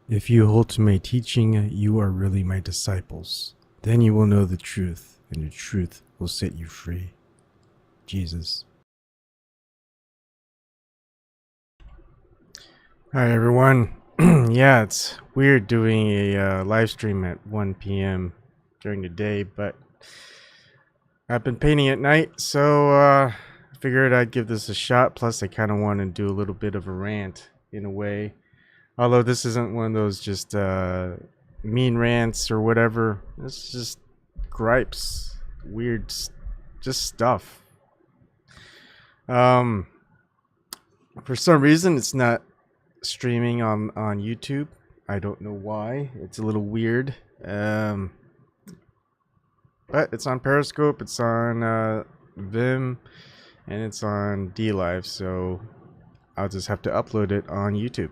If you hold to my teaching, you are really my disciples. Then you will know the truth, and the truth will set you free. Jesus. Hi, everyone. Yeah, it's weird doing a live stream at 1 p.m. during the day, but I've been painting at night, so I figured I'd give this a shot. Plus, I kind of want to do a little bit of a rant in a way. Although this isn't one of those just mean rants or whatever. It's just gripes, weird, just stuff. Um, for some reason, it's not streaming on YouTube. I don't know why. It's a little weird. But it's on Periscope. It's on Vimm, and it's on DLive. So I'll just have to upload it on YouTube.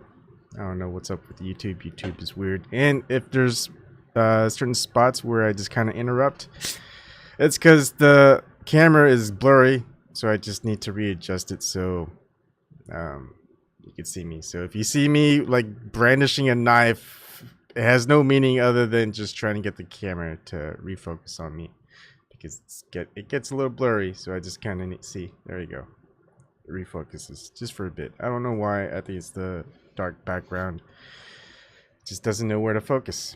I don't know what's up with YouTube. YouTube is weird. And if there's certain spots where I just kind of interrupt, it's because the camera is blurry. So I just need to readjust it so you can see me. So if you see me like brandishing a knife, it has no meaning other than just trying to get the camera to refocus on me. Because it gets a little blurry. So I just kind of need to see. There you go. It refocuses just for a bit. I don't know why. I think it's the dark background. Just doesn't know where to focus.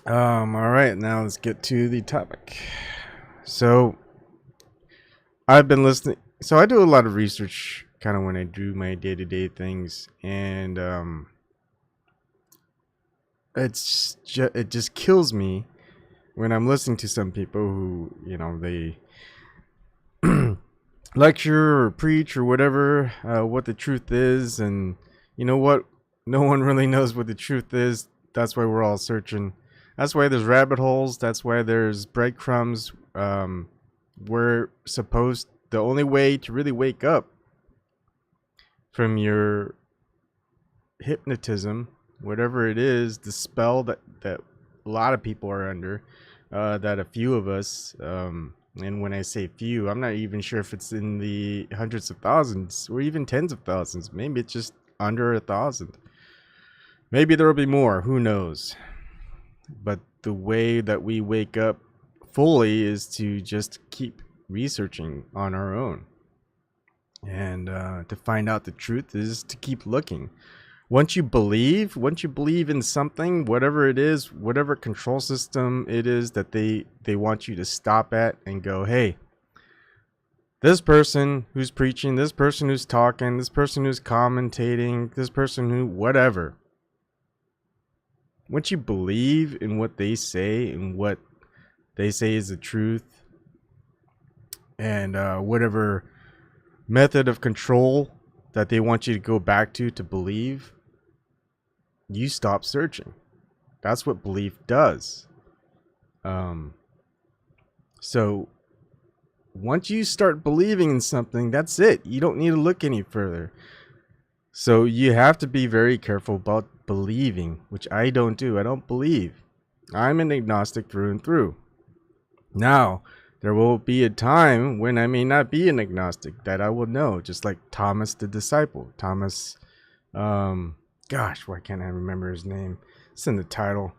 All right, now let's get to the topic. So I've been listening. So I do a lot of research kind of when I do my day-to-day things, and it just kills me when I'm listening to some people who, you know, they lecture or preach or whatever what the truth is, and you know what, no one really knows what the truth is. That's why we're all searching. That's why there's rabbit holes. That's why there's breadcrumbs. We're supposed, the only way to really wake up from your hypnotism, whatever it is, the spell that a lot of people are under, that a few of us, and when I say few, I'm not even sure if it's in the hundreds of thousands or even tens of thousands. Maybe it's just under 1,000. Maybe there will be more. Who knows? But the way that we wake up fully is to just keep researching on our own. And to find out the truth is to keep looking. Once you believe in something, whatever it is, whatever control system it is that they want you to stop at and go, hey, this person who's preaching, this person who's talking, this person who's commentating, this person who, whatever. Once you believe in what they say and what they say is the truth, and whatever method of control that they want you to go back to believe, you stop searching. That's what belief does. So once you start believing in something, that's it. You don't need to look any further. So you have to be very careful about believing, which I don't do. I don't believe. I'm an agnostic through and through. Now, there will be a time when I may not be an agnostic, that I will know, just like Thomas the disciple. Thomas, gosh, why can't I remember his name? It's in the title.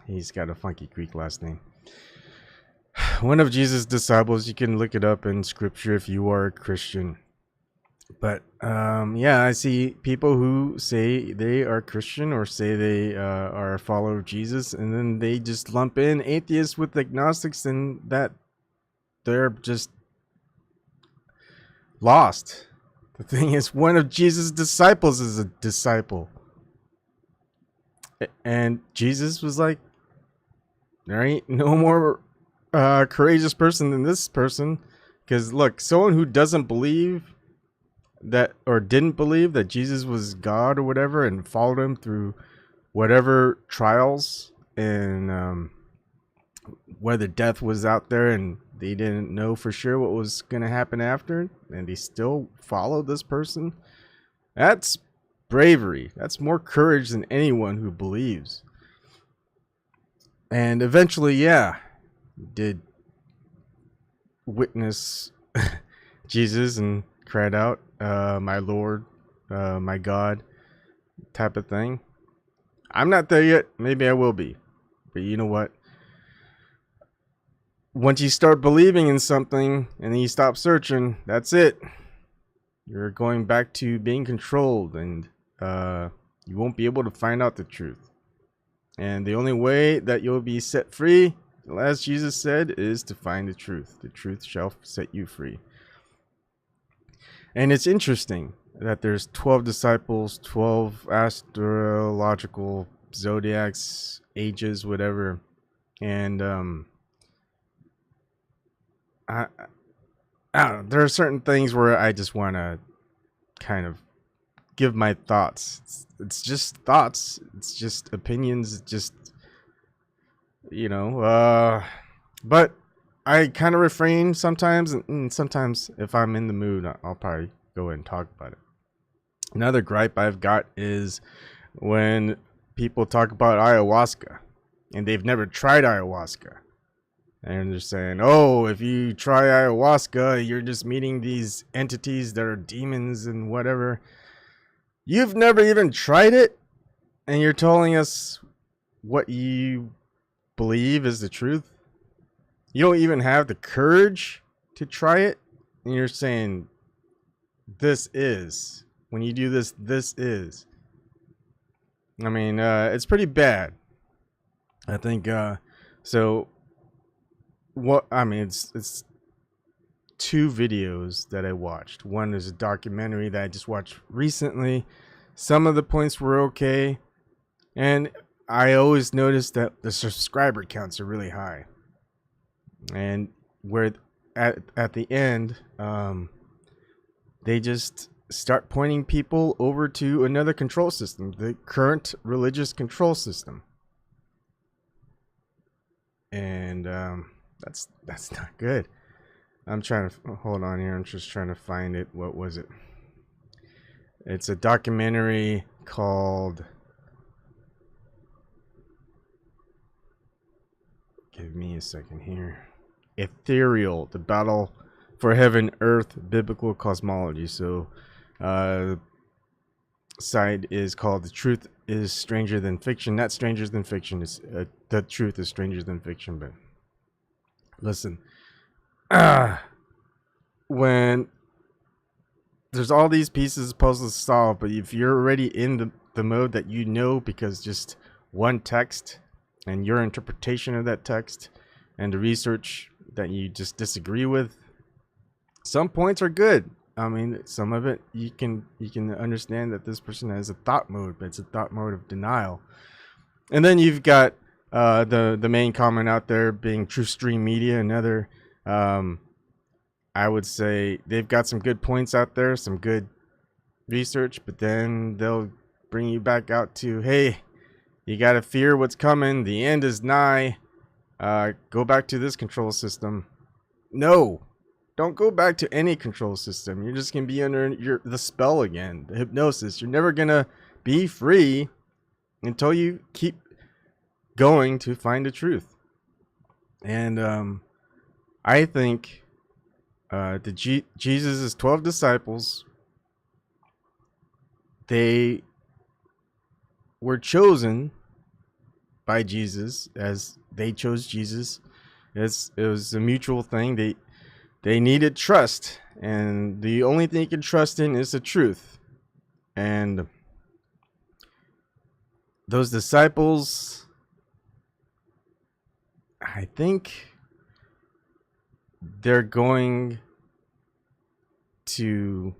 He's got a funky Greek last name. One of Jesus' disciples. You can look it up in scripture if you are a Christian. But yeah, I see people who say they are Christian or say they are a follower of Jesus, and then they just lump in atheists with agnostics, and that they're just lost. The thing is, one of Jesus' disciples is a disciple. And Jesus was like, there ain't no more courageous person than this person. Because look, someone who doesn't believe that, or didn't believe that Jesus was God or whatever, and followed him through whatever trials, and whether death was out there and they didn't know for sure what was going to happen after, and they still followed this person, that's bravery. That's more courage than anyone who believes. And eventually, yeah, did witness Jesus and cried out, my Lord, my God. type of thing. I'm not there yet. Maybe I will be. But you know what? Once you start believing in something and then you stop searching, that's it. You're going back to being controlled, and you won't be able to find out the truth. And the only way that you'll be set free, as Jesus said, is to find the truth. The truth shall set you free. And it's interesting that there's 12 disciples, 12 astrological zodiacs, ages, whatever. And I don't know, there are certain things where I just want to kind of give my thoughts. It's just thoughts. It's just opinions. It's just, but I kind of refrain sometimes, and sometimes if I'm in the mood, I'll probably go ahead and talk about it. Another gripe I've got is when people talk about ayahuasca and they've never tried ayahuasca. And they're saying, oh, if you try ayahuasca, you're just meeting these entities that are demons and whatever. You've never even tried it, and you're telling us what you believe is the truth. You don't even have the courage to try it, and you're saying, this is. When you do this, this is. I mean, it's pretty bad. I think, so... it's 2 videos that I watched. One is a documentary that I just watched recently. Some of the points were okay, and I always noticed that the subscriber counts are really high. And where at the end, they just start pointing people over to another control system, the current religious control system. And that's not good. I'm trying to hold on here. I'm just trying to find it. What was it? It's a documentary called, give me a second here, Ethereal, the Battle for Heaven, Earth, Biblical Cosmology. So side is called The Truth is Stranger Than Fiction. Not Stranger Than Fiction. It's The Truth is Stranger Than Fiction. But listen, when there's all these pieces of puzzles to solve, but if you're already in the mode that you know because just one text and your interpretation of that text and the research that you just disagree with, some points are good. I mean, some of it you can understand that this person has a thought mode, but it's a thought mode of denial. And then you've got the main comment out there being True Stream Media, another. I would say they've got some good points out there, some good research, but then they'll bring you back out to, hey, you gotta fear what's coming. The end is nigh. Go back to this control system. No, don't go back to any control system. You're just gonna be under the spell again, the hypnosis. You're never gonna be free until you keep going to find the truth. And I think Jesus' 12 disciples, they were chosen by Jesus, as they chose Jesus. It was a mutual thing. They needed trust, and the only thing you can trust in is the truth. And those disciples, I think they're going to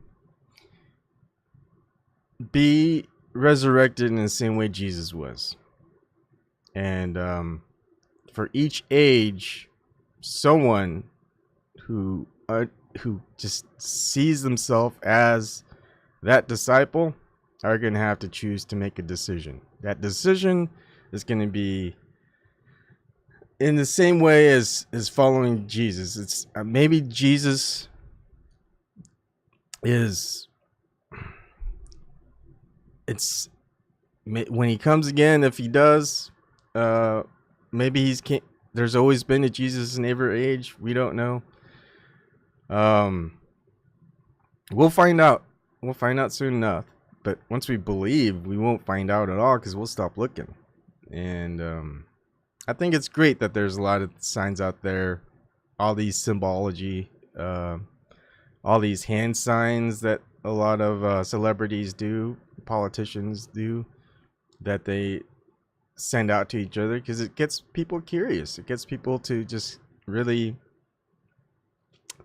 be resurrected in the same way Jesus was. And for each age, someone who just sees themselves as that disciple are going to have to choose to make a decision. That decision is going to be in the same way as following Jesus. It's maybe Jesus is, it's when he comes again, if he does, maybe there's always been a Jesus in every age. We don't know. We'll find out soon enough. but once we believe, we won't find out at all because we'll stop looking. And I think it's great that there's a lot of signs out there, all these symbology, all these hand signs that a lot of celebrities do, politicians do, that they send out to each other, because it gets people curious. It gets people to just really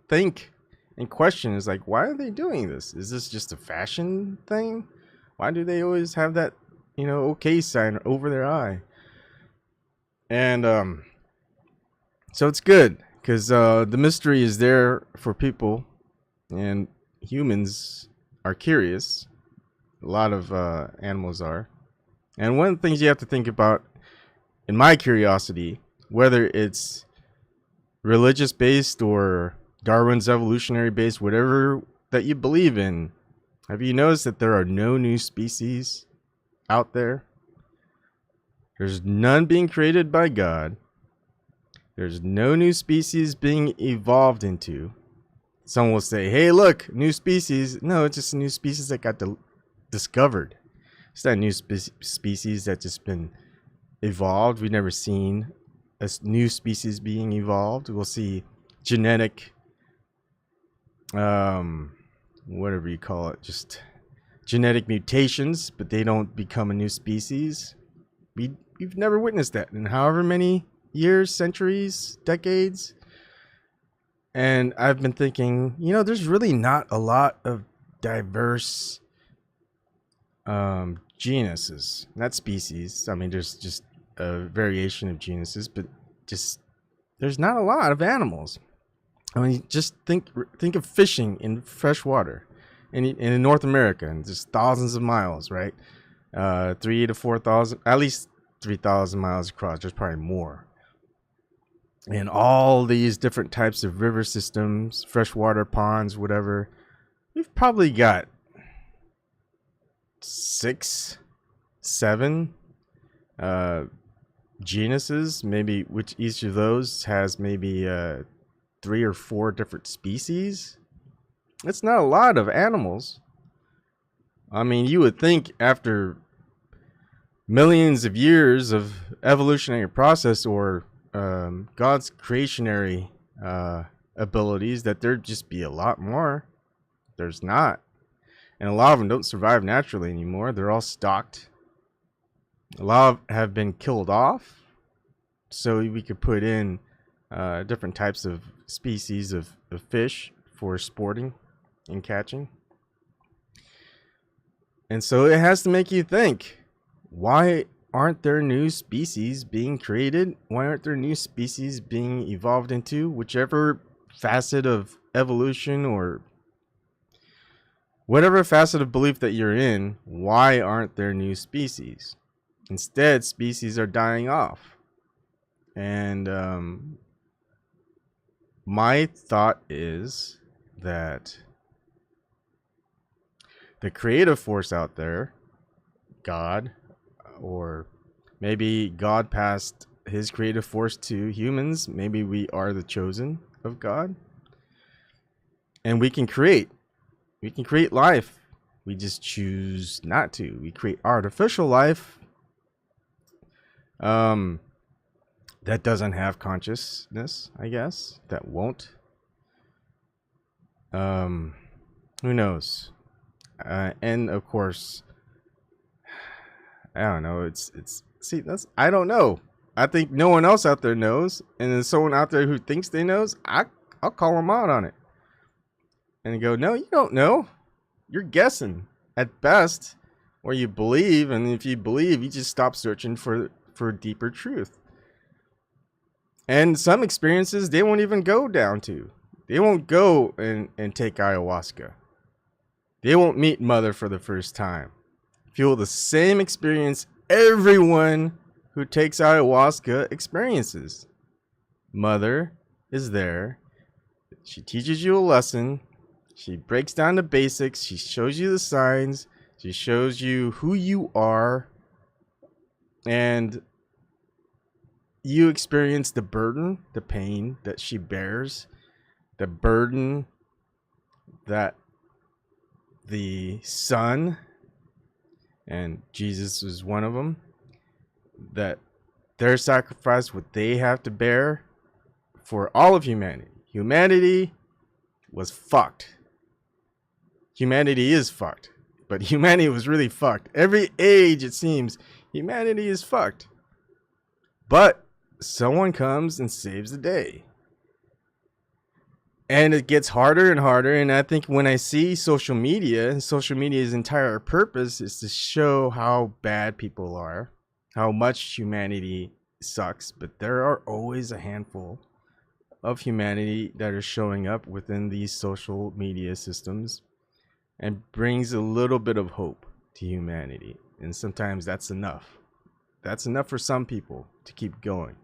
think and question. Is like, why are they doing this? Is this just a fashion thing? Why do they always have that, you know, okay sign over their eye? And so it's good, because the mystery is there for people, and humans are curious. A lot of animals are. And one of the things you have to think about, in my curiosity, whether it's religious based or Darwin's evolutionary based, whatever that you believe in, have you noticed that there are no new species out there? There's none being created by God. There's no new species being evolved into. Someone will say, hey, look, new species. No, it's just a new species that got discovered. It's not a new species that's just been evolved. We've never seen a new species being evolved. We'll see genetic, whatever you call it, just genetic mutations, but they don't become a new species. We've never witnessed that in however many years, centuries, decades. And I've been thinking, you know, there's really not a lot of diverse genuses, not species. I mean, there's just a variation of genuses, but just there's not a lot of animals. I mean, just think of fishing in fresh water, in North America, and just thousands of miles, right? 3,000 to 4,000, at least 3,000 miles across. There's probably more. And all these different types of river systems, freshwater ponds, whatever. We've probably got 6, 7 genuses, maybe, which each of those has maybe 3 or 4 different species. It's not a lot of animals. I mean, you would think after millions of years of evolutionary process, or God's creationary abilities, that there'd just be a lot more. There's not. And a lot of them don't survive naturally anymore. They're all stocked. A lot have been killed off, so we could put in different types of species of fish for sporting and catching. And so it has to make you think, why aren't there new species being created? Why aren't there new species being evolved into? Whichever facet of evolution or whatever facet of belief that you're in, why aren't there new species? Instead, species are dying off. And my thought is that the creative force out there, God, or maybe God passed his creative force to humans. Maybe we are the chosen of God. And we can create. We can create life. We just choose not to. We create artificial life that doesn't have consciousness, I guess. That won't. Who knows? And of course, I don't know. I don't know. I think no one else out there knows, and there's someone out there who thinks they knows. I'll call them out on it, and go, no, you don't know. You're guessing at best, or you believe, and if you believe, you just stop searching for deeper truth. And some experiences they won't even go down to. They won't go and take ayahuasca. They won't meet Mother for the first time. Feel the same experience everyone who takes ayahuasca experiences. Mother is there. She teaches you a lesson. She breaks down the basics. She shows you the signs. She shows you who you are. And you experience the burden, the pain that she bears, the burden that the sun and Jesus was one of them, that their sacrifice, what they have to bear for all of humanity. Humanity was fucked. Humanity is fucked. But humanity was really fucked. Every age, it seems, humanity is fucked. But someone comes and saves the day. And it gets harder and harder. And I think when I see social media, and social media's entire purpose is to show how bad people are, how much humanity sucks. But there are always a handful of humanity that are showing up within these social media systems and brings a little bit of hope to humanity. And sometimes that's enough. That's enough for some people to keep going.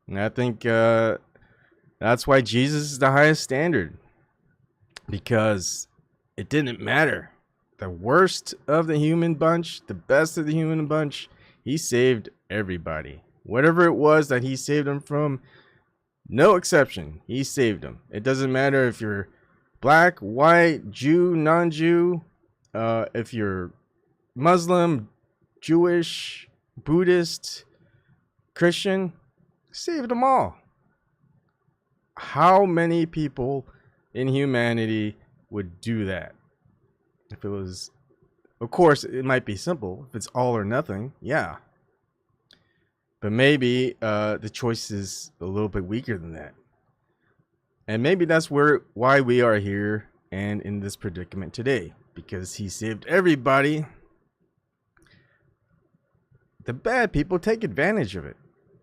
And I think that's why Jesus is the highest standard. Because it didn't matter. The worst of the human bunch, the best of the human bunch, he saved everybody. Whatever it was that he saved them from, no exception, he saved them. It doesn't matter if you're black, white, Jew, non-Jew, if you're Muslim, Jewish, Buddhist, Christian, saved them all. How many people in humanity would do that? If it was, of course, it might be simple. If it's all or nothing, yeah. But maybe the choice is a little bit weaker than that. And maybe that's why we are here and in this predicament today. Because he saved everybody. The bad people take advantage of it.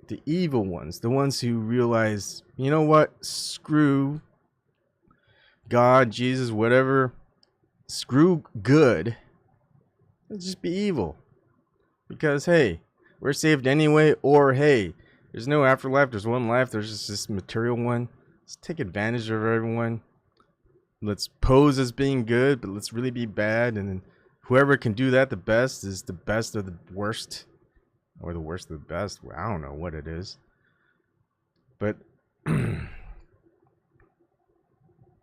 The evil ones. The ones who realize, you know what? Screw God, Jesus, whatever. Screw good. Let's just be evil. Because, hey, we're saved anyway. Or, hey, there's no afterlife. There's one life. There's just this material one. Let's take advantage of everyone. Let's pose as being good, but let's really be bad. And then whoever can do that the best is the best of the worst. Or the worst of the best. I don't know what it is. But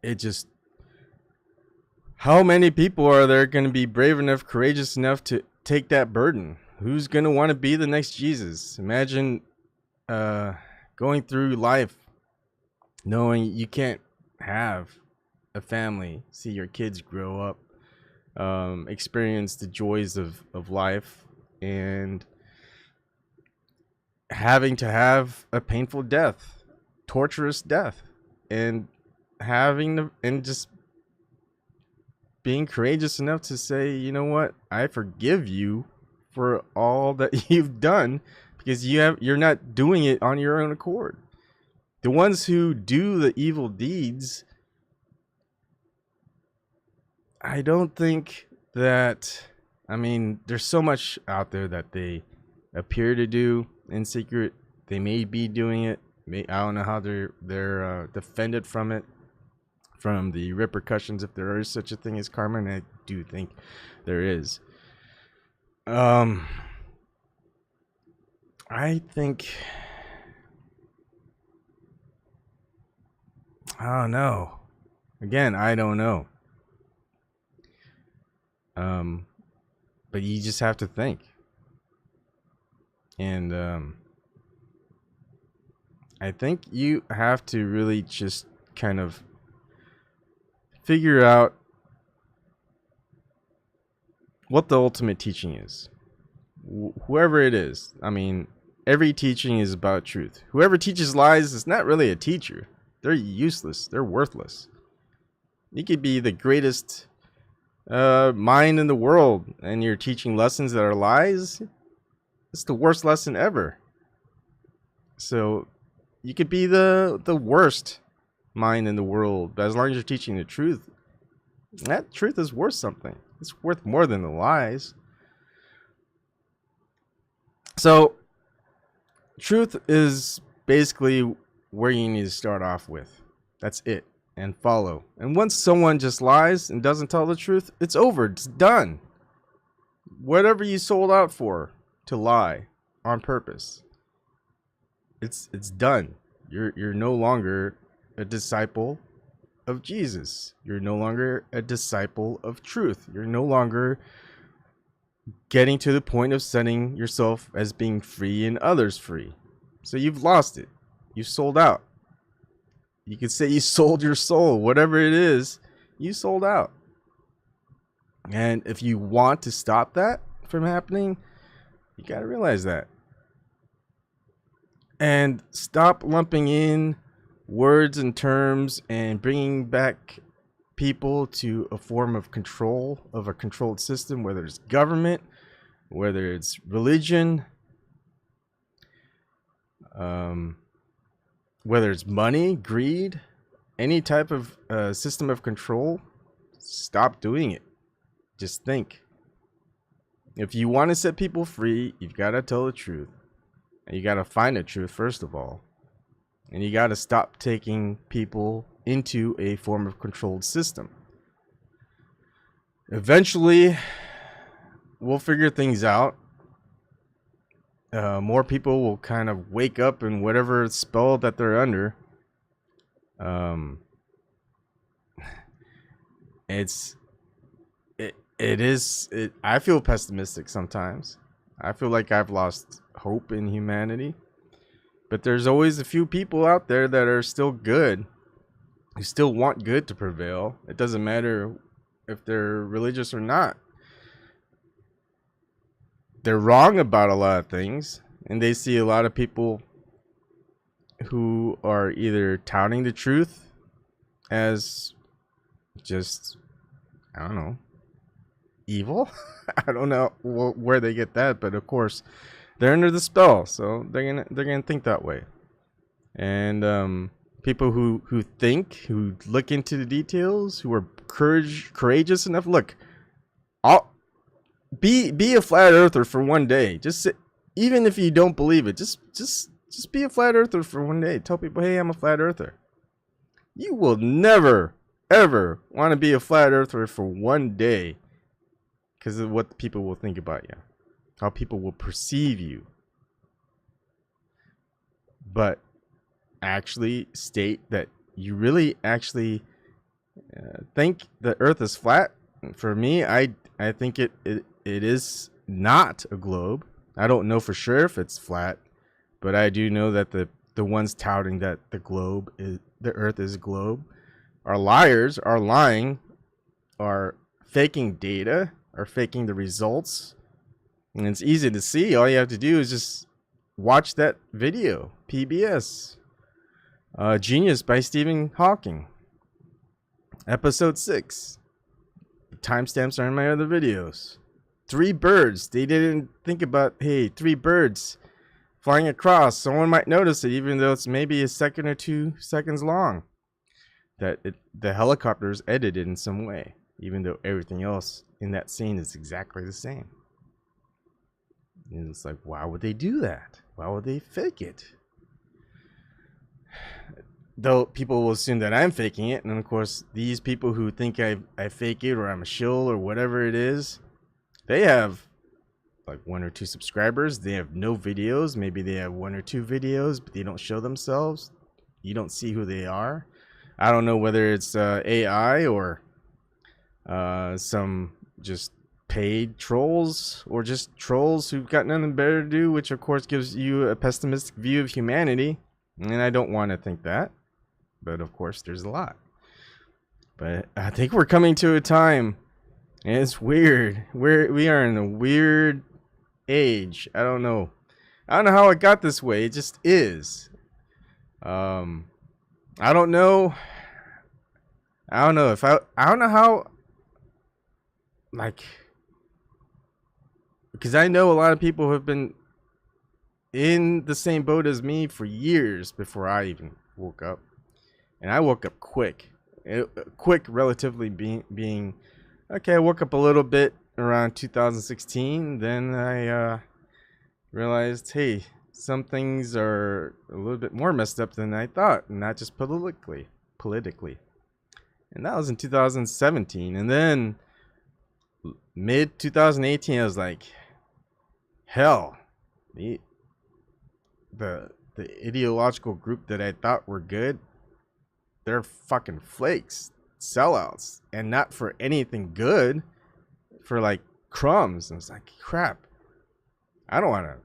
it just... How many people are there going to be brave enough, courageous enough to take that burden? Who's going to want to be the next Jesus? Imagine going through life knowing you can't have a family, see your kids grow up, experience the joys of life, and having to have a painful death, torturous death, and just being courageous enough to say, you know what, I forgive you for all that you've done, because you're not doing it on your own accord. The ones who do the evil deeds, I don't think that, I mean, there's so much out there that they appear to do in secret. They may be doing it. I don't know how they're defended from it, from the repercussions, if there is such a thing as karma, and I do think there is. I think, I don't know. Again, I don't know. But you just have to think. And I think you have to really just kind of figure out what the ultimate teaching is. Whoever it is. I mean, every teaching is about truth. Whoever teaches lies is not really a teacher. They're useless. They're worthless. You could be the greatest mind in the world, and you're teaching lessons that are lies. It's the worst lesson ever. So you could be the worst mind in the world, but as long as you're teaching the truth, that truth is worth something. It's worth more than the lies. So truth is basically where you need to start off with. That's it. And follow. And once someone just lies and doesn't tell the truth, it's over. It's done. Whatever you sold out for to lie on purpose, it's done. You're no longer a disciple of Jesus. You're no longer a disciple of truth. You're no longer getting to the point of setting yourself as being free and others free. So you've lost it. You've sold out. You could say you sold your soul, whatever it is, you sold out. And if you want to stop that from happening, you got to realize that. And stop lumping in words and terms and bringing back people to a form of control, of a controlled system, whether it's government, whether it's religion, whether it's money, greed, any type of system of control. Stop doing it. Just think. If you want to set people free, you've got to tell the truth. And you got to find the truth, first of all. And you got to stop taking people into a form of controlled system. Eventually, we'll figure things out. More people will kind of wake up in whatever spell that they're under. I feel pessimistic sometimes. I feel like I've lost hope in humanity. But there's always a few people out there that are still good, who still want good to prevail. It doesn't matter if they're religious or not. They're wrong about a lot of things, and they see a lot of people who are either touting the truth as just, I don't know, evil. I don't know where they get that, but of course they're under the spell, so they're gonna think that way. And people who look into the details, who are courageous enough. Look, I'll be a flat earther for one day. Even if you don't believe it, just be a flat earther for one day. Tell people, hey, I'm a flat earther. You will never ever want to be a flat earther for one day because of what people will think about you, how people will perceive you. But actually state that you really actually think the earth is flat. For me, I think it is not a globe. I don't know for sure if it's flat, but I do know that the ones touting that the earth is a globe are liars, are lying, are faking data, are faking the results. And it's easy to see. All you have to do is just watch that video, PBS. Genius by Stephen Hawking. Episode 6. The timestamps are in my other videos. 3 birds. They didn't think about, hey, 3 birds flying across. Someone might notice it, even though it's maybe a second or 2 seconds long. The helicopter is edited in some way, even though everything else in that scene is exactly the same. And it's like, why would they do that? Why would they fake it? Though people will assume that I'm faking it, and of course, these people who think I fake it or I'm a shill or whatever it is, they have like 1 or 2 subscribers. They have no videos. Maybe they have 1 or 2 videos, but they don't show themselves. You don't see who they are. I don't know whether it's AI or some just paid trolls or just trolls who've got nothing better to do, which of course gives you a pessimistic view of humanity. And I don't want to think that. But of course, there's a lot. But I think we're coming to a time, and it's weird. We are in a weird age. I don't know how it got this way. It just is. I don't know. I don't know how. Like, because I know a lot of people have been in the same boat as me for years before I even woke up. And I woke up quick. Relatively being okay, I woke up a little bit around 2016. Then I realized, hey, some things are a little bit more messed up than I thought, not just politically. And that was in 2017. And then mid 2018, I was like, hell, the ideological group that I thought were good, they're fucking flakes, sellouts, and not for anything good, for like crumbs. And it's like, crap, I don't want to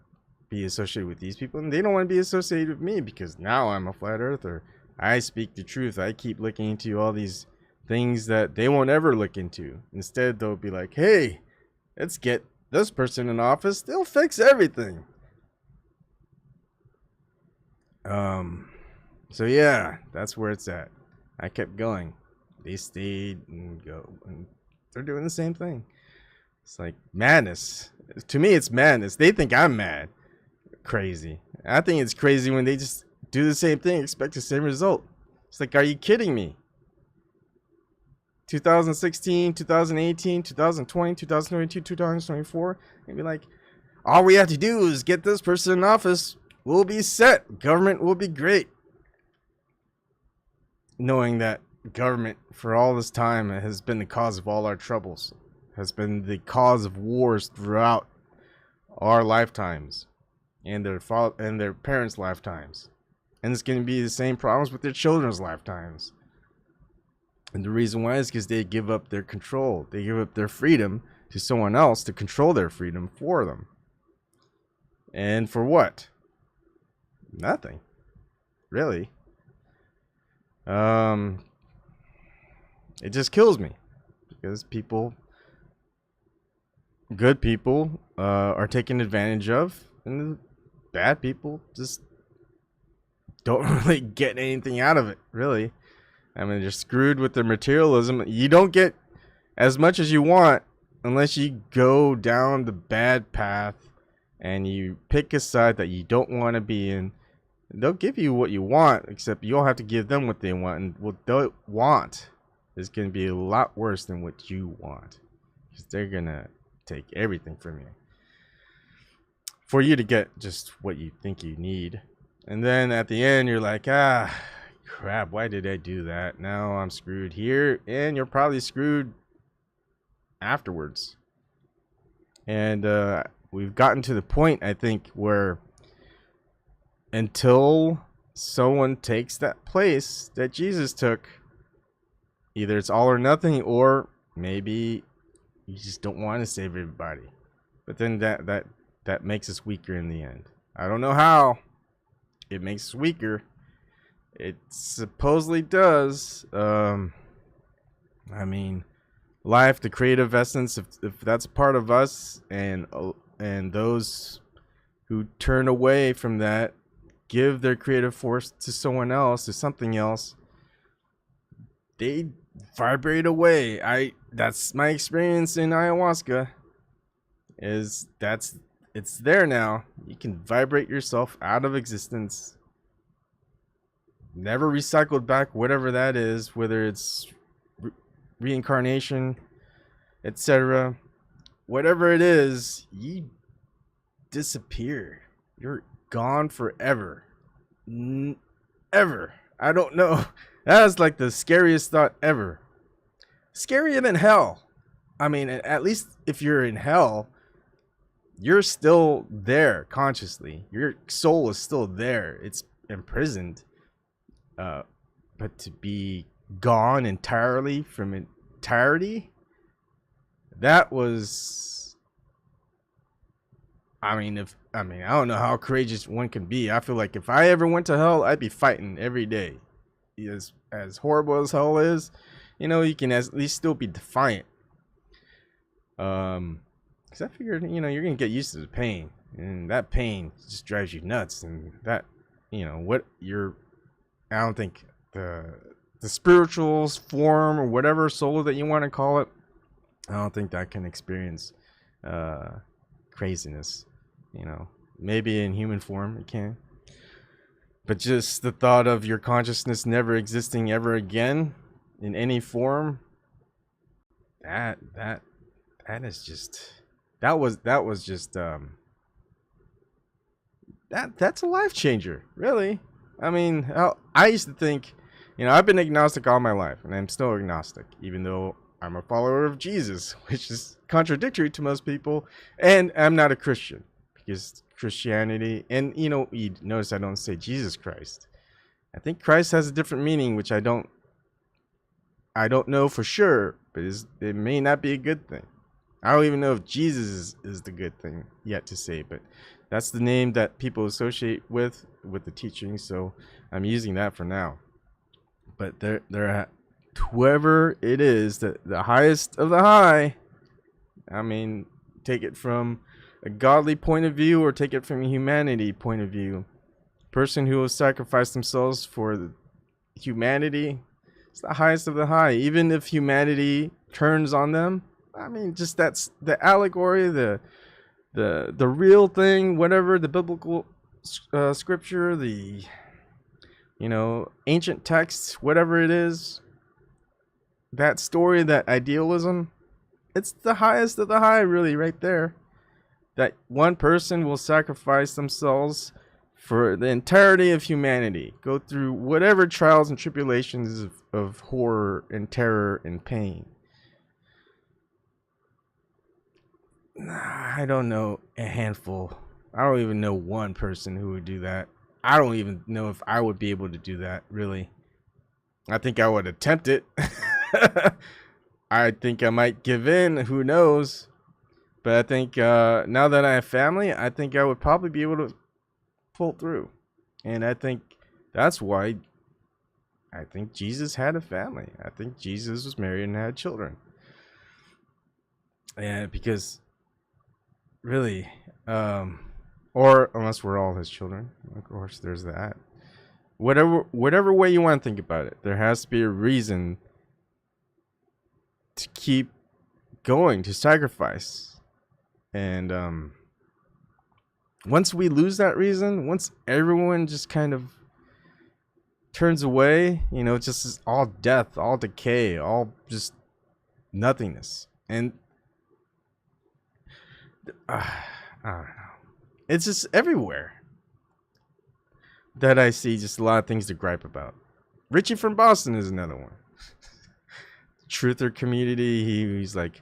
be associated with these people, and they don't want to be associated with me because now I'm a flat earther. I speak the truth. I keep looking into all these things that they won't ever look into. Instead, they'll be like, hey, let's get this person in office. They'll fix everything. So yeah, that's where it's at. I kept going. They stayed and go, and they're doing the same thing. It's like madness. To me, it's madness. They think I'm mad. Crazy. I think it's crazy when they just do the same thing, expect the same result. It's like, are you kidding me? 2016, 2018, 2020, 2022, 2024, and be like, all we have to do is get this person in office. We'll be set. Government will be great. Knowing that government for all this time has been the cause of all our troubles, has been the cause of wars throughout our lifetimes and their parents' lifetimes, and it's going to be the same problems with their children's lifetimes. And the reason why is because they give up their control. They give up their freedom to someone else to control their freedom for them. And for what? Nothing, really. It just kills me because good people, are taken advantage of, and the bad people just don't really get anything out of it, really. I mean, they're screwed with their materialism. You don't get as much as you want unless you go down the bad path and you pick a side that you don't want to be in. They'll give you what you want, except you'll have to give them what they want, and what they want is going to be a lot worse than what you want, because they're going to take everything from you for you to get just what you think you need. And then at the end, you're like, crap, why did I do that? Now I'm screwed here, and you're probably screwed afterwards. And we've gotten to the point, I think, where until someone takes that place that Jesus took, either it's all or nothing, or maybe you just don't want to save everybody. But then that makes us weaker in the end. I don't know how it makes us weaker. It supposedly does. I mean, life, the creative essence, if that's a part of us, and those who turn away from that, give their creative force to someone else, to something else, they vibrate away. That's my experience in ayahuasca. It's there now. You can vibrate yourself out of existence, never recycled back, whatever that is, whether it's reincarnation, etc. Whatever it is, you disappear. You're gone forever. Ever. I don't know. That is like the scariest thought ever. Scarier than hell. I mean, at least if you're in hell, you're still there consciously. Your soul is still there. It's imprisoned. But to be gone entirely from entirety, that was, I don't know how courageous one can be. I feel like if I ever went to hell, I'd be fighting every day. As horrible as hell is, you can at least still be defiant. Because I figured, you're going to get used to the pain. And that pain just drives you nuts. And that, I don't think the spiritual form or whatever soul that you want to call it, I don't think that can experience craziness. Maybe in human form it can, but just the thought of your consciousness never existing ever again in any form, that is just, that's a life changer, really. I mean, I used to think, I've been agnostic all my life, and I'm still agnostic, even though I'm a follower of Jesus, which is contradictory to most people, and I'm not a Christian, because Christianity, and you notice I don't say Jesus Christ. I think Christ has a different meaning, which I don't know for sure, but it may not be a good thing. I don't even know if Jesus is the good thing yet to say, but that's the name that people associate with the teaching, so I'm using that for now. But they're whoever it is, the highest of the high. I mean, take it from a godly point of view or take it from a humanity point of view. Person who will sacrifice themselves for humanity, it's the highest of the high. Even if humanity turns on them, I mean, just that's the allegory, the real thing, whatever the biblical scripture, the ancient texts, whatever it is, that story, that idealism, it's the highest of the high, really, right there. That one person will sacrifice themselves for the entirety of humanity, go through whatever trials and tribulations of horror and terror and pain. I don't know a handful. I don't even know one person who would do that. I don't even know if I would be able to do that, really. I think I would attempt it. I think I might give in, who knows. But I think now that I have family, I think I would probably be able to pull through. And I think that's why I think Jesus had a family. I think Jesus was married and had children. And because really, or unless we're all his children, of course, there's that. Whatever way you want to think about it, there has to be a reason to keep going, to sacrifice. And once we lose that reason, once everyone just kind of turns away, it's just all death, all decay, all just nothingness. And I don't know. It's just everywhere that I see just a lot of things to gripe about. Richie from Boston is another one. Truther community, he's like,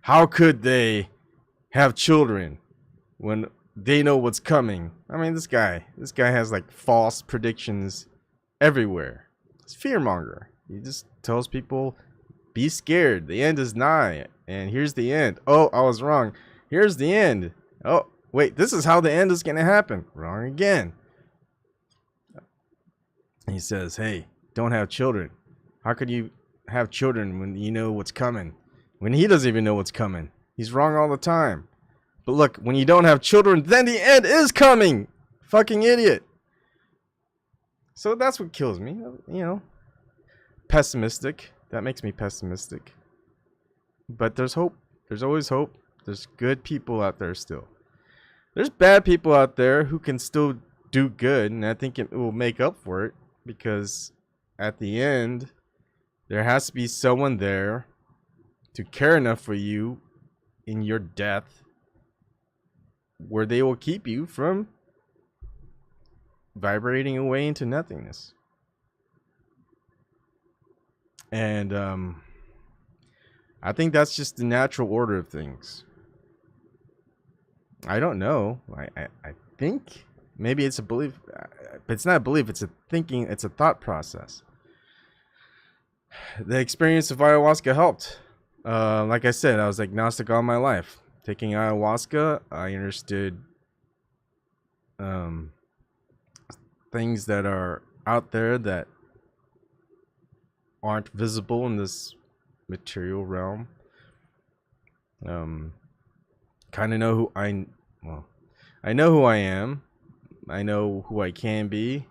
how could they have children when they know what's coming? I mean, this guy has like false predictions everywhere. It's fearmonger. He just tells people, be scared. The end is nigh. And here's the end. Oh, I was wrong. Here's the end. Oh, wait, this is how the end is going to happen. Wrong again. He says, hey, don't have children. How could you have children when you know what's coming? When he doesn't even know what's coming. He's wrong all the time. But look, when you don't have children, then the end is coming. Fucking idiot. So that's what kills me. Pessimistic. That makes me pessimistic. But there's hope. There's always hope. There's good people out there still. There's bad people out there who can still do good, and I think it will make up for it, because at the end, there has to be someone there to care enough for you in your death where they will keep you from vibrating away into nothingness. And I think that's just the natural order of things. I don't know. I think maybe it's a belief, but it's not a belief. It's a thinking. It's a thought process. The experience of ayahuasca helped. Like I said, I was agnostic all my life. Taking ayahuasca, I understood things that are out there that aren't visible in this material realm. Kind of know who I know who I am. I know who I can be,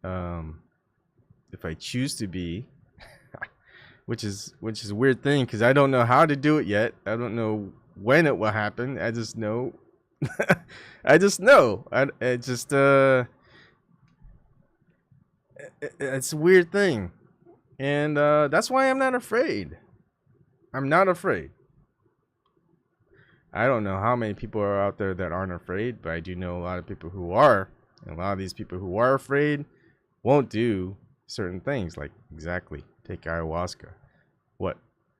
if I choose to be, which is a weird thing, because I don't know how to do it yet. I don't know when it will happen. I just know. I just know. It's a weird thing, and that's why I'm not afraid. I'm not afraid. I don't know how many people are out there that aren't afraid, but I do know a lot of people who are. And a lot of these people who are afraid won't do certain things, like exactly take ayahuasca. What?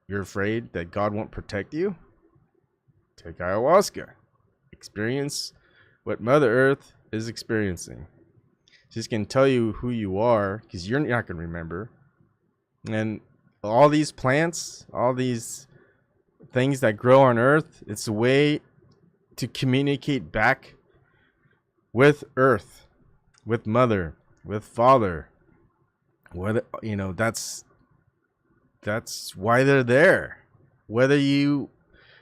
You're afraid that God won't protect you? Take ayahuasca. Experience what Mother Earth is experiencing. She's going to tell you who you are, because you're not going to remember. And all these plants, all these things that grow on Earth. It's a way to communicate back with Earth, with Mother, with Father. What, you know, that's why they're there. Whether you,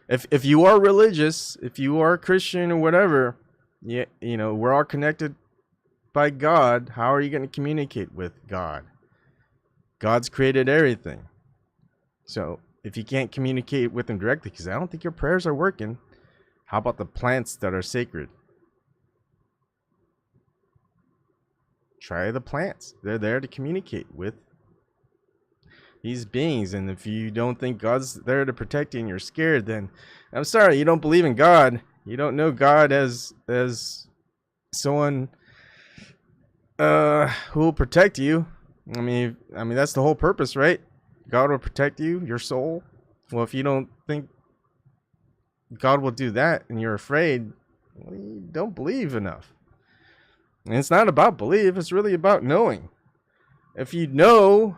if you are religious, if you are Christian or whatever, you know, we're all connected by God. How are you going to communicate with God? God's created everything. So if you can't communicate with him directly, because I don't think your prayers are working, how about the plants that are sacred? Try the plants. They're there to communicate with these beings. And if you don't think God's there to protect you and you're scared, then I'm sorry, you don't believe in God. You don't know God as someone who will protect you. I mean that's the whole purpose, right? God will protect you, your soul. Well, if you don't think God will do that and you're afraid, well, you don't believe enough. And it's not about belief, it's really about knowing. If you know,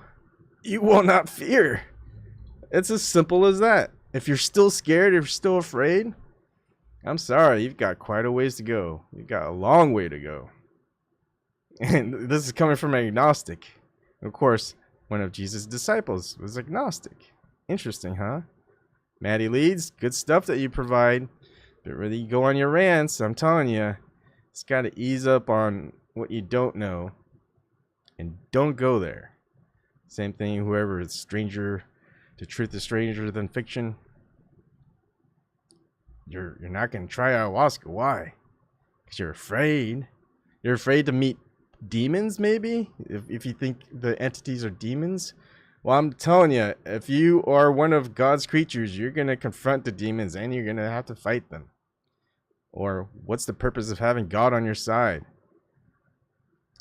you will not fear. It's as simple as that. If you're still scared, if you're still afraid, I'm sorry, you've got quite a ways to go. You've got a long way to go. And this is coming from an agnostic. Of course, one of Jesus' disciples was agnostic. Interesting, huh? Maddie Leeds, good stuff that you provide. But really, you go on your rants, I'm telling you, it's got to ease up on what you don't know. And don't go there. Same thing, whoever is stranger, the truth is stranger than fiction. You're not going to try ayahuasca. Why? Because you're afraid. You're afraid to meet demons, maybe? If you think the entities are demons? Well, I'm telling you, if you are one of God's creatures, you're going to confront the demons and you're going to have to fight them. Or what's the purpose of having God on your side?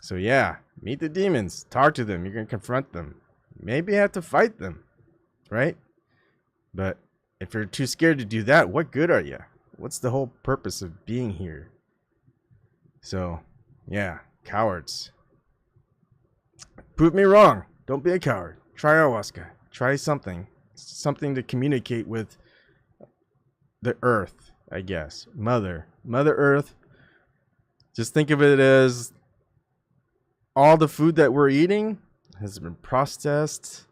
So yeah, meet the demons, talk to them, you're going to confront them. Maybe you have to fight them, right? But if you're too scared to do that, what good are you? What's the whole purpose of being here? So, yeah, cowards. Prove me wrong. Don't be a coward. Try ayahuasca. Try something to communicate with the earth, I guess. Mother Earth. Just think of it as all the food that we're eating has been processed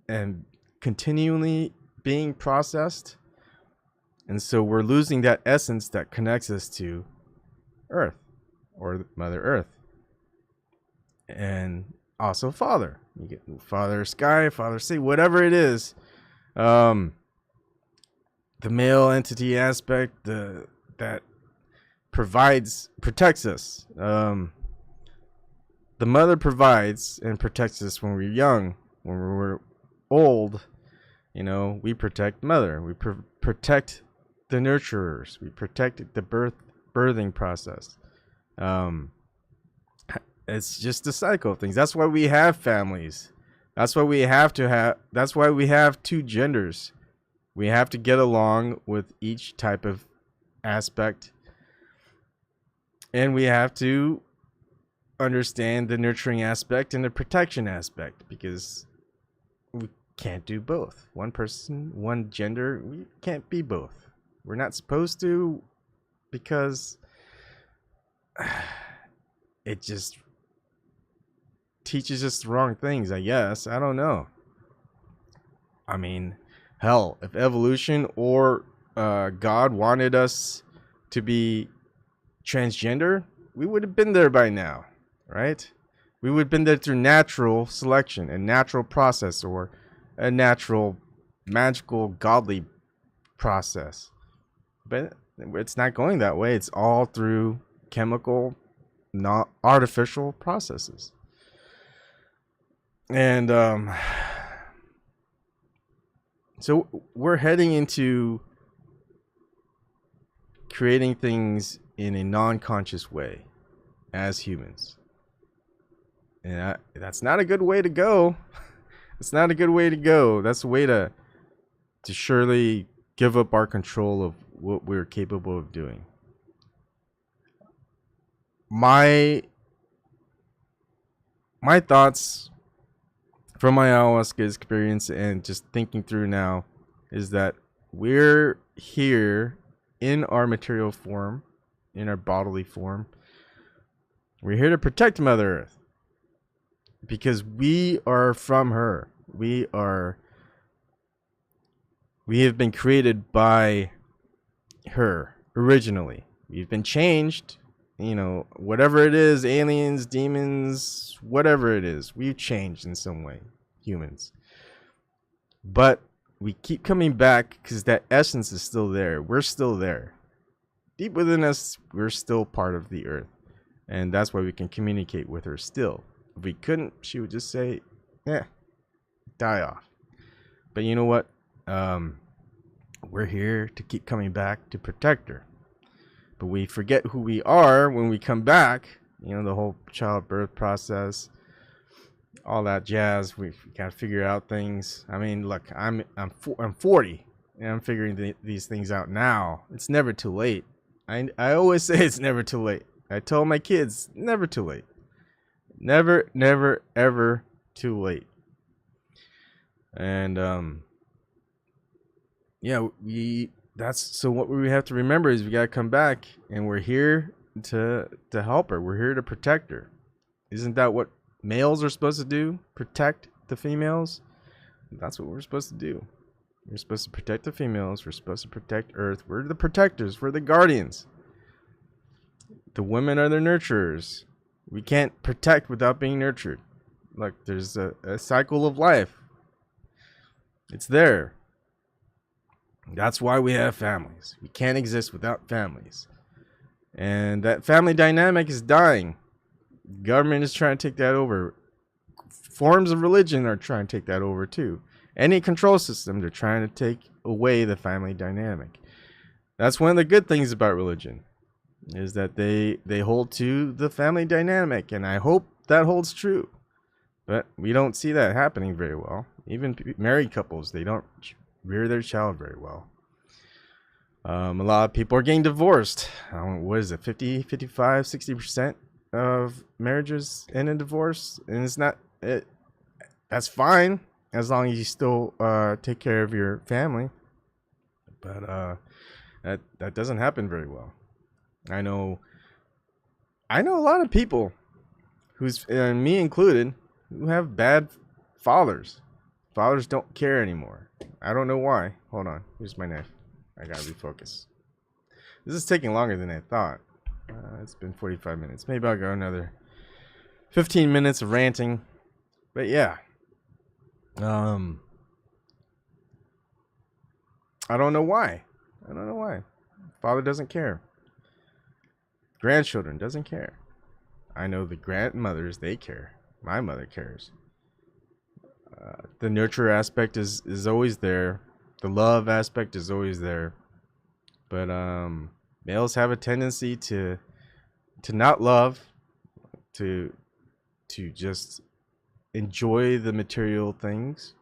and continually being processed. And so we're losing that essence that connects us to Earth or Mother Earth. And also Father. You get Father Sky, Father Sea, whatever it is. The male entity aspect that protects us. The mother provides and protects us when we're young. When we're old, you know, we protect mother. We protect the nurturers. We protect the birthing process. It's just a cycle of things. That's why we have families. That's why we have two genders. We have to get along with each type of aspect. And we have to understand the nurturing aspect and the protection aspect, because we can't do both. One person, one gender, we can't be both. We're not supposed to, because it just teaches us the wrong things, I guess. I don't know. I mean, hell, if evolution or God wanted us to be transgender, we would have been there by now, right? We would have been there through natural selection, a natural process, or a natural, magical, godly process. But it's not going that way. It's all through chemical, not artificial processes. And so we're heading into creating things in a non-conscious way as humans. And that's not a good way to go. It's not a good way to go. That's a way to surely give up our control of what we're capable of doing. My thoughts from my ayahuasca experience and just thinking through now is that We're here in our material form, in our bodily form. We're here to protect Mother Earth because we are from her. We have been created by her originally. We've been changed, whatever it is, aliens, demons, whatever it is, we've changed in some way, humans. But we keep coming back because that essence is still there. We're still there. Deep within us, we're still part of the earth. And that's why we can communicate with her still. If we couldn't, she would just say, die off. But you know what? We're here to keep coming back to protect her. But we forget who we are when we come back. The whole childbirth process, all that jazz. We got to figure out things. I mean, look, I'm 40, and I'm figuring these things out now. It's never too late. I always say it's never too late. I tell my kids, never too late. Never, never, ever too late. And so what we have to remember is we got to come back, and we're here to help her. We're here to protect her. Isn't that what males are supposed to do? Protect the females? That's what we're supposed to do. We're supposed to protect the females. We're supposed to protect Earth. We're the protectors. We're the guardians. The women are the nurturers. We can't protect without being nurtured. Look, there's a cycle of life. It's there. That's why we have families. We can't exist without families. And that family dynamic is dying. Government is trying to take that over. Forms of religion are trying to take that over too. Any control system, they're trying to take away the family dynamic. That's one of the good things about religion, is that they hold to the family dynamic, and I hope that holds true. But we don't see that happening very well. Even married couples, they don't rear their child very well. A lot of people are getting divorced. What is it, 50, 55, 60% of marriages end in divorce? And it's not, that's fine, as long as you still take care of your family. But that doesn't happen very well. I know a lot of people, me included, who have bad fathers. Fathers don't care anymore. I don't know why. Hold on. Here's my knife. I gotta refocus. This is taking longer than I thought. It's been 45 minutes. Maybe I'll go another 15 minutes of ranting. But yeah. I don't know why. Father doesn't care. Grandchildren doesn't care. I know the grandmothers, they care. My mother cares. The nurture aspect is always there. The love aspect is always there. But males have a tendency to not love, to just enjoy the material things.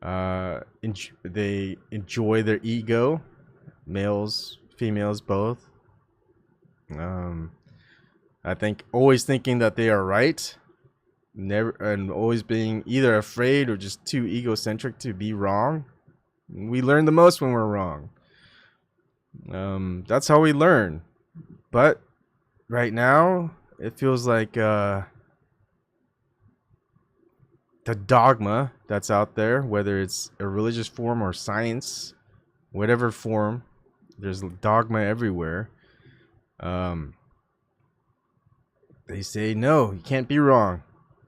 They enjoy their ego. Males, females, both. I think always thinking that they are right. Never, and always being either afraid or just too egocentric to be wrong. We learn the most when we're wrong. That's how we learn. But right now, it feels like the dogma that's out there, whether it's a religious form or science, whatever form, there's dogma everywhere. They say no, you can't be wrong.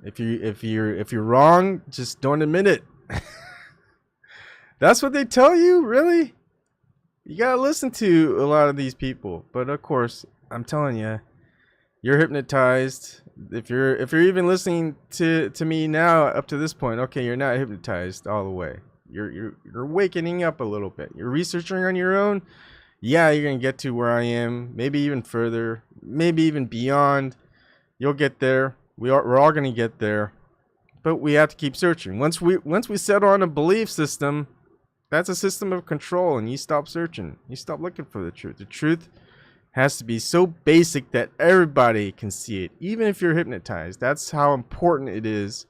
If you're wrong, just don't admit it. That's what they tell you, really? You gotta listen to a lot of these people. But of course, I'm telling you, you're hypnotized. If you're even listening to me now up to this point, okay, you're not hypnotized all the way. You're wakening up a little bit. You're researching on your own. Yeah, you're gonna get to where I am, maybe even further, maybe even beyond. You'll get there. We're all gonna get there, but we have to keep searching. Once we settle on a belief system, that's a system of control, and you stop searching. You stop looking for the truth. The truth has to be so basic that everybody can see it, even if you're hypnotized. That's how important it is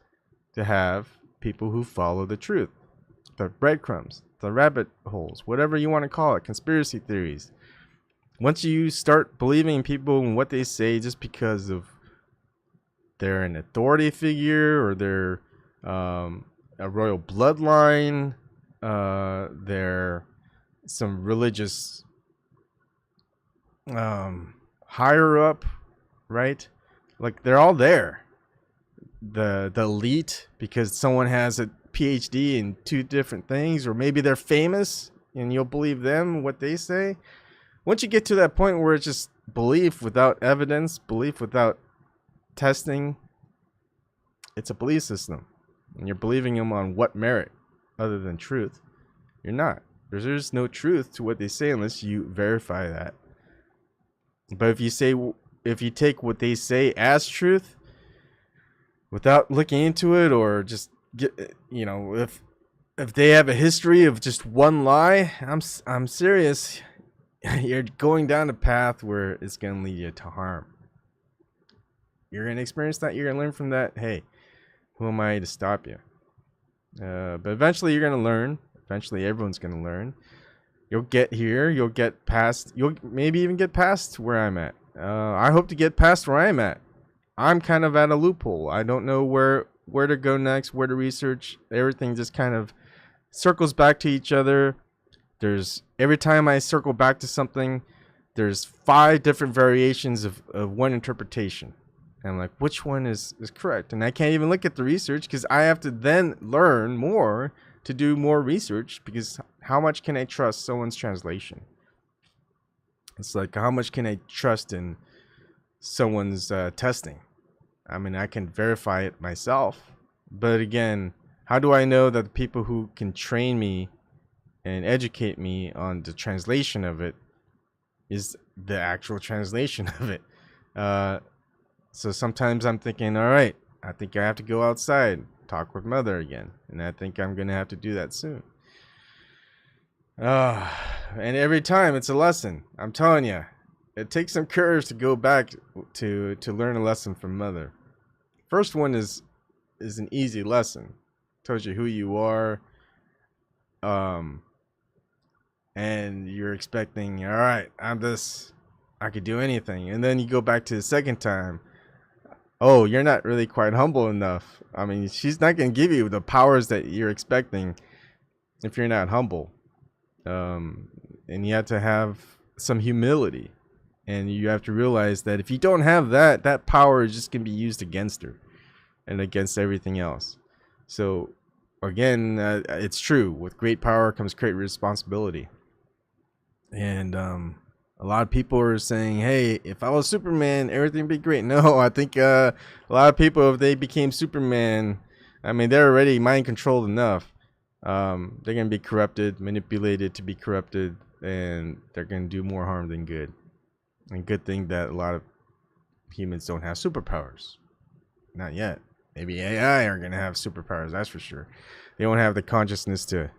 to have people who follow the truth, the breadcrumbs, the rabbit holes, whatever you want to call it, conspiracy theories. Once you start believing people and what they say just because of they're an authority figure or they're a royal bloodline, they're some religious higher up, right? Like they're all there. The elite, because someone has a PhD in 2 different things, or maybe they're famous and you'll believe them, what they say. Once you get to that point where it's just belief without evidence, belief without testing, it's a belief system. And you're believing them on what merit other than truth? You're not. There's no truth to what they say unless you verify that. But if you take what they say as truth without looking into it, or just get, you know, if they have a history of just one lie, I'm serious. You're going down a path where it's going to lead you to harm. You're going to experience that. You're going to learn from that. Hey, who am I to stop you? But eventually you're going to learn. Eventually everyone's going to learn. You'll get here. You'll get past. You'll maybe even get past where I'm at. I hope to get past where I'm at. I'm kind of at a loophole. I don't know where to go next, where to research. Everything just kind of circles back to each other. Every time I circle back to something, there's 5 different variations of one interpretation. And I'm like, which one is correct? And I can't even look at the research because I have to then learn more to do more research, because how much can I trust someone's translation? It's like, how much can I trust in someone's testing? I mean, I can verify it myself, but again, how do I know that the people who can train me and educate me on the translation of it is the actual translation of it? So sometimes I'm thinking, all right, I think I have to go outside, talk with Mother again, and I think I'm gonna have to do that soon. And every time it's a lesson. I'm telling you, it takes some courage to go back to learn a lesson from Mother. First one is an easy lesson. Tells you who you are. And you're expecting, all right, I'm this, I could do anything. And then you go back to the second time. Oh, you're not really quite humble enough. I mean, she's not going to give you the powers that you're expecting if you're not humble. And you have to have some humility. And you have to realize that if you don't have that, that power is just going to be used against her and against everything else. So, again, it's true. With great power comes great responsibility. And a lot of people are saying, hey, if I was Superman, everything would be great. No, I think a lot of people, if they became Superman, I mean, they're already mind controlled enough. They're going to be corrupted, manipulated to be corrupted, and they're going to do more harm than good. And good thing that a lot of humans don't have superpowers. Not yet. Maybe AI are going to have superpowers, that's for sure. They won't have the consciousness to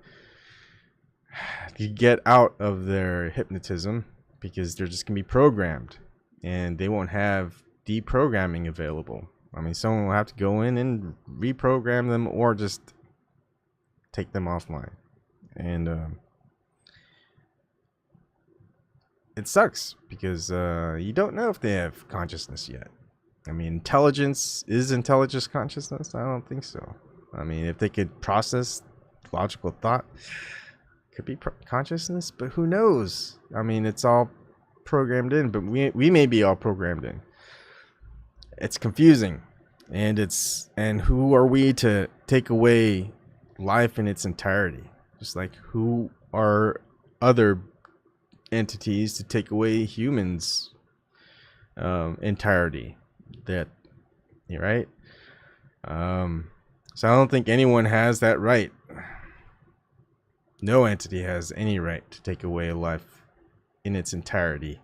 get out of their hypnotism, because they're just going to be programmed, and they won't have deprogramming available. I mean, someone will have to go in and reprogram them, or just take them offline. And it sucks, because you don't know if they have consciousness yet. I mean, is intelligence consciousness? I don't think so. I mean, if they could process logical thought, could be consciousness, but who knows? I mean, it's all programmed in, but we may be all programmed in. It's confusing, and who are we to take away life in its entirety? Just like, who are other entities to take away humans' entirety? That, right? So I don't think anyone has that right. No entity has any right to take away a life in its entirety.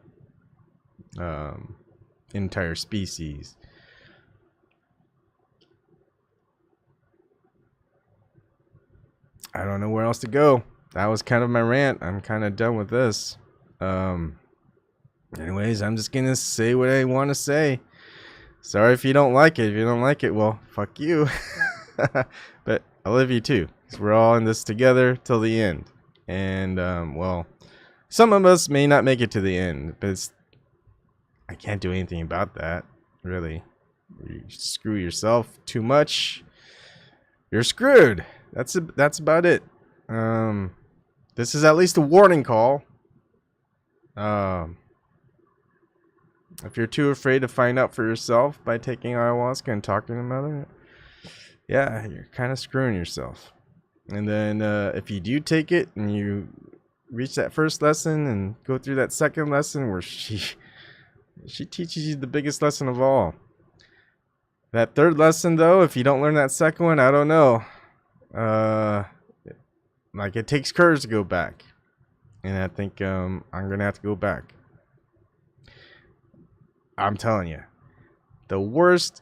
Entire species. I don't know where else to go. That was kind of my rant. I'm kind of done with this. Anyways, I'm just gonna say what I want to say. Sorry if you don't like it. If you don't like it, well, fuck you. But I love you too, because we're all in this together till the end. And well, some of us may not make it to the end, but I can't do anything about that, really. You screw yourself too much, you're screwed. That's about it. This is at least a warning call. If you're too afraid to find out for yourself by taking ayahuasca and talking about it, yeah, you're kind of screwing yourself. And then if you do take it and you reach that first lesson and go through that second lesson where she teaches you the biggest lesson of all. That third lesson, though, if you don't learn that second one, I don't know. Like, it takes courage to go back. And I think I'm going to have to go back. I'm telling you. The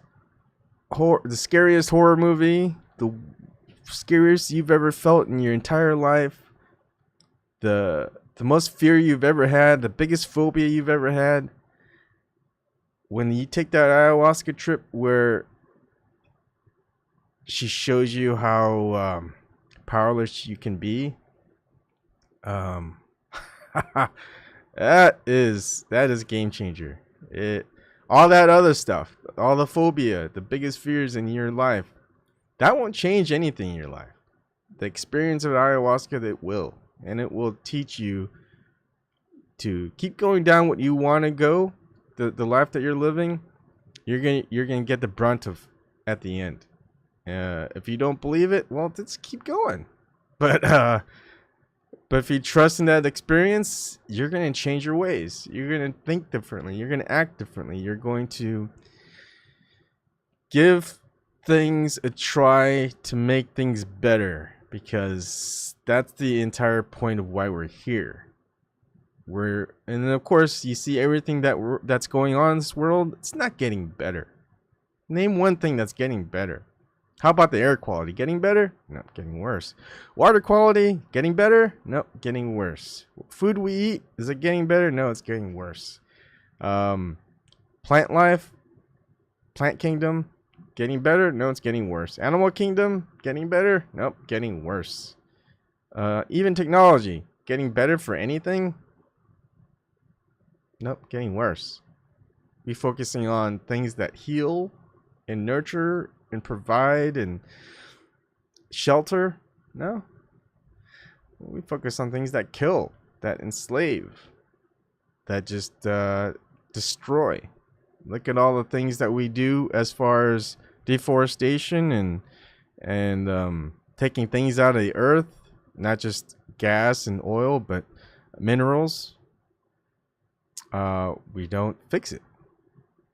scariest horror movie, the scariest you've ever felt in your entire life, the most fear you've ever had, the biggest phobia you've ever had, when you take that ayahuasca trip where she shows you how powerless you can be, that is game changer. All that other stuff, all the phobia, the biggest fears in your life, that won't change anything in your life. The experience of ayahuasca, that will, and it will teach you to keep going down what you want to go, the life that you're living. You're gonna get the brunt of at the end. If you don't believe it, well, just keep going. But if you trust in that experience, you're going to change your ways. You're going to think differently. You're going to act differently. You're going to give things a try to make things better, because that's the entire point of why we're here. And then of course, you see everything that's going on in this world. It's not getting better. Name one thing that's getting better. How about the air quality? Getting better? No, getting worse. Water quality? Getting better? No, getting worse. Food we eat, is it getting better? No, it's getting worse. Plant life? Plant kingdom? Getting better? No, it's getting worse. Animal kingdom? Getting better? Nope, getting worse. Even technology? Getting better for anything? Nope, getting worse. We focusing on things that heal and nurture and provide and shelter? No. We focus on things that kill, that enslave, that just destroy. Look at all the things that we do as far as deforestation and taking things out of the earth, not just gas and oil, but minerals. We don't fix it.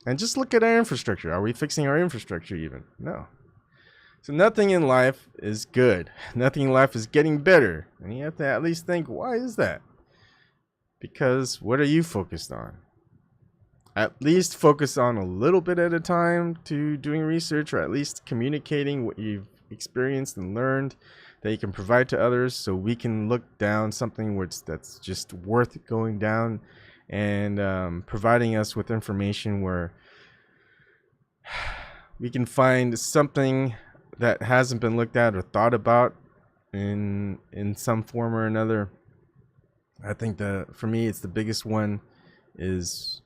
And just look at our infrastructure. Are we fixing our infrastructure even? No. So nothing in life is good. Nothing in life is getting better. And you have to at least think, why is that? Because what are you focused on? At least focus on a little bit at a time to doing research, or at least communicating what you've experienced and learned that you can provide to others, so we can look down something that's just worth going down, and providing us with information where we can find something that hasn't been looked at or thought about in some form or another. I think for me, it's the biggest one is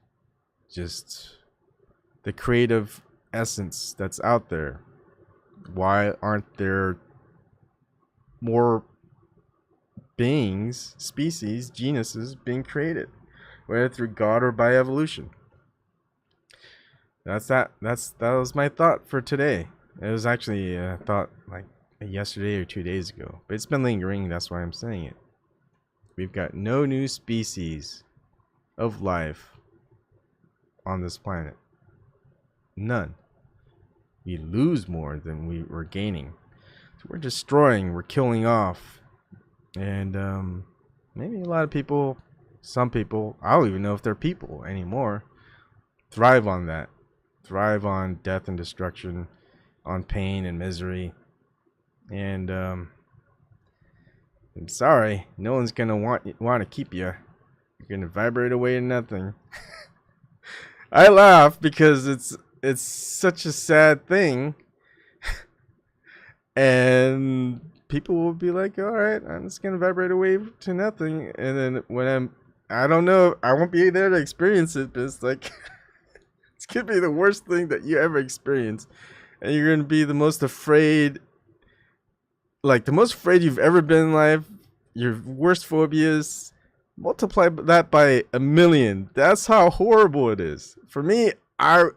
just the creative essence that's out there. Why aren't there more beings, species, genuses being created, whether through God or by evolution? That was my thought for today. It was actually a thought like yesterday or 2 days ago, but it's been lingering. That's why I'm saying it. We've got no new species of life on this planet. None. We lose more than we're gaining. So we're destroying, we're killing off. And maybe a lot of people, some people, I don't even know if they're people anymore, thrive on that. Thrive on death and destruction, on pain and misery. And I'm sorry, no one's gonna want to keep you. You're gonna vibrate away to nothing. I laugh because it's such a sad thing, and people will be like, all right, I'm just gonna vibrate away to nothing, and then when I don't know, I won't be there to experience it, but it's like it's gonna be the worst thing that you ever experience, and you're gonna be the most afraid, like the most afraid you've ever been in life. Your worst phobias, multiply that by 1,000,000. That's how horrible it is. For me, I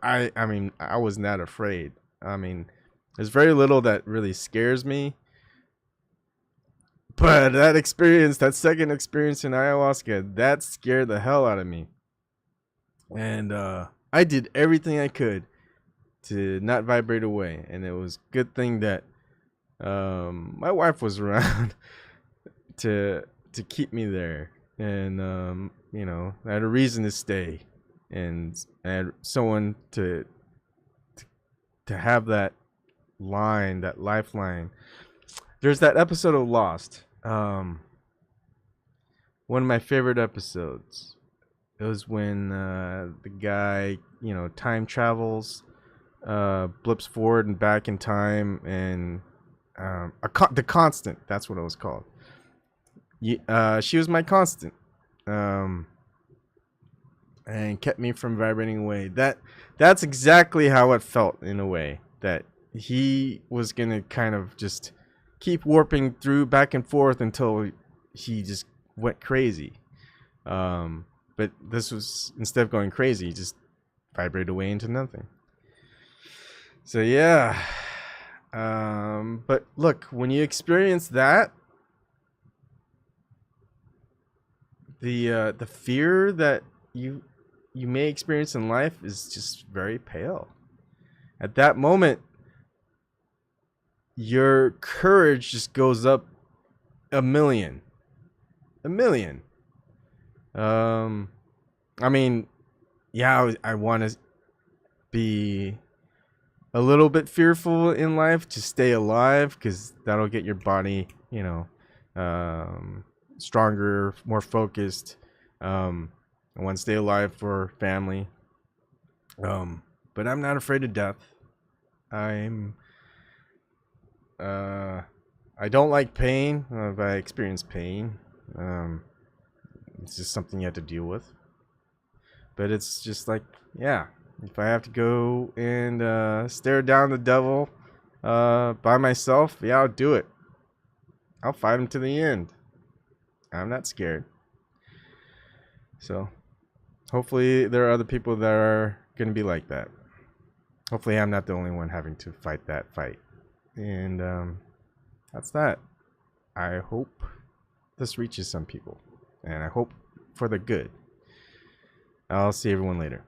mean, I was not afraid. I mean, there's very little that really scares me. But that experience, that second experience in ayahuasca, that scared the hell out of me. And I did everything I could to not vibrate away. And it was a good thing that my wife was around to keep me there. And you know, I had a reason to stay, and I had someone to have that line, that lifeline. There's that episode of Lost, one of my favorite episodes. It was when the guy, you know, time travels, blips forward and back in time, and the constant, that's what it was called. She was my constant, and kept me from vibrating away. That's exactly how it felt, in a way, that he was gonna kind of just keep warping through back and forth until he just went crazy. But this was, instead of going crazy, he just vibrated away into nothing. So yeah. But look, when you experience that, the fear that you may experience in life is just very pale. At that moment, your courage just goes up 1,000,000. 1,000,000. I mean, yeah, I want to be a little bit fearful in life to stay alive, because that'll get your body, you know, stronger, more focused. I want to stay alive for family. But I'm not afraid of death. I don't like pain. If I experience pain, it's just something you have to deal with. But it's just like, yeah, if I have to go and stare down the devil by myself, yeah, I'll do it. I'll fight him to the end. I'm not scared. So hopefully there are other people that are going to be like that. Hopefully I'm not the only one having to fight that fight. And that's that. I hope this reaches some people, and I hope for the good. I'll see everyone later.